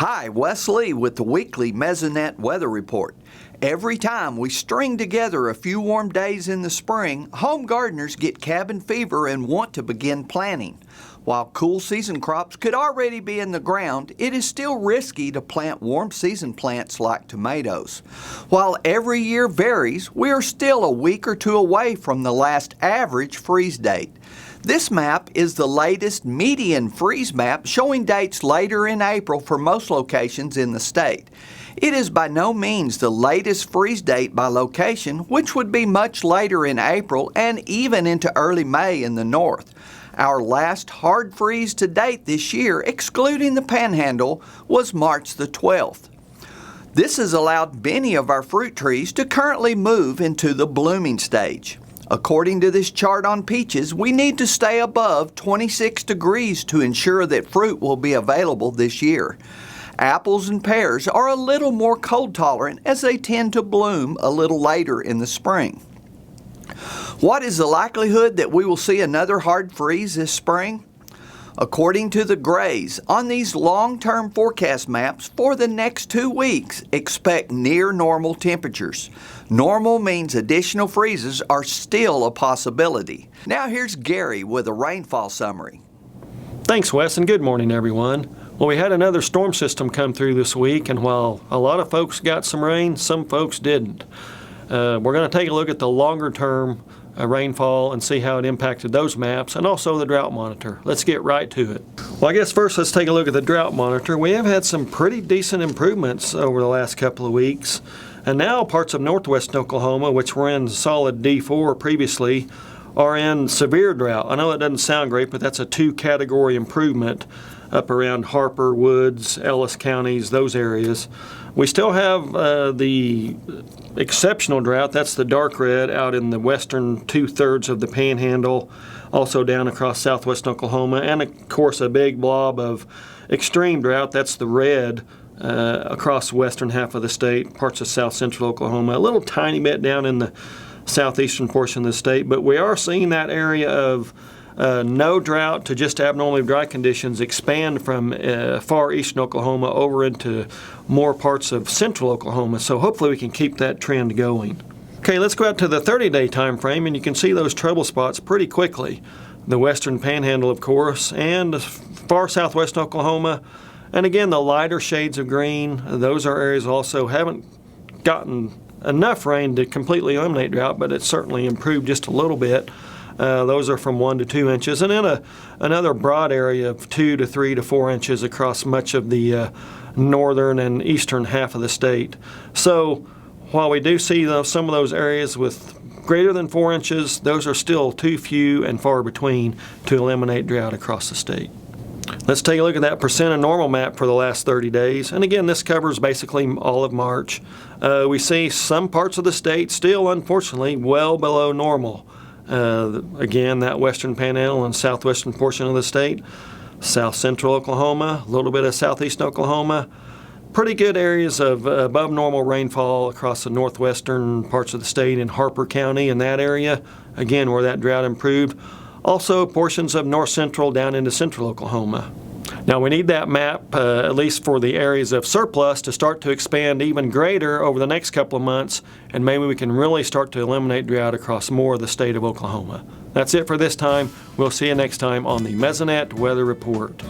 Hi, Wes Lee with the weekly Mesonet weather report. Every time we string together a few warm days in the spring, home gardeners get cabin fever and want to begin planting. While cool season crops could already be in the ground, it is still risky to plant warm season plants like tomatoes. While every year varies, we are still a week or two away from the last average freeze date. This map is the latest median freeze map showing dates later in April for most locations in the state. It is by no means the latest freeze date by location, which would be much later in April and even into early May in the north. Our last hard freeze to date this year, excluding the Panhandle, was March the 12th. This has allowed many of our fruit trees to currently move into the blooming stage. According to this chart on peaches, we need to stay above 26 degrees to ensure that fruit will be available this year. Apples and pears are a little more cold tolerant as they tend to bloom a little later in the spring. What is the likelihood that we will see another hard freeze this spring? According to the grays on these long-term forecast maps for the next 2 weeks, expect near normal temperatures. Normal means additional freezes are still a possibility. Now here's Gary with a rainfall summary. Thanks, Wes, and good morning, everyone. Well, we had another storm system come through this week, and while a lot of folks got some rain, some folks didn't. We're going to take a look at the longer-term rainfall and see how it impacted those maps, and also the Drought Monitor. Let's get right to it. Well, I guess first let's take a look at the Drought Monitor. We have had some pretty decent improvements over the last couple of weeks, and now parts of northwest Oklahoma, which were in solid D4 previously, are in severe drought. I know that doesn't sound great, but that's a 2-category improvement up around Harper, Woods, Ellis counties, those areas. We still have the exceptional drought, that's the dark red, out in the western 2/3 of the Panhandle, also down across southwest Oklahoma, and of course a big blob of extreme drought, that's the red, across the western half of the state, parts of south central Oklahoma, a little tiny bit down in the southeastern portion of the state, but we are seeing that area of no drought to just abnormally dry conditions expand from far eastern Oklahoma over into more parts of central Oklahoma, so hopefully we can keep that trend going. Okay, let's go out to the 30-day time frame, and you can see those trouble spots pretty quickly. The western Panhandle, of course, and far southwest Oklahoma, and again the lighter shades of green, those are areas also haven't gotten enough rain to completely eliminate drought, but it's certainly improved just a little bit. Those are from 1 to 2 inches, and then another broad area of 2 to 3 to 4 inches across much of the northern and eastern half of the state. So while we do see some of those areas with greater than 4 inches, those are still too few and far between to eliminate drought across the state. Let's take a look at that percent of normal map for the last 30 days. And again, this covers basically all of March. We see some parts of the state still, unfortunately, well below normal. Again, that western Panhandle and southwestern portion of the state, south central Oklahoma, a little bit of southeast Oklahoma, pretty good areas of above normal rainfall across the northwestern parts of the state in Harper County in that area, again where that drought improved. Also portions of north central down into central Oklahoma. Now we need that map, at least for the areas of surplus, to start to expand even greater over the next couple of months, and maybe we can really start to eliminate drought across more of the state of Oklahoma. That's it for this time. We'll see you next time on the Mesonet Weather Report.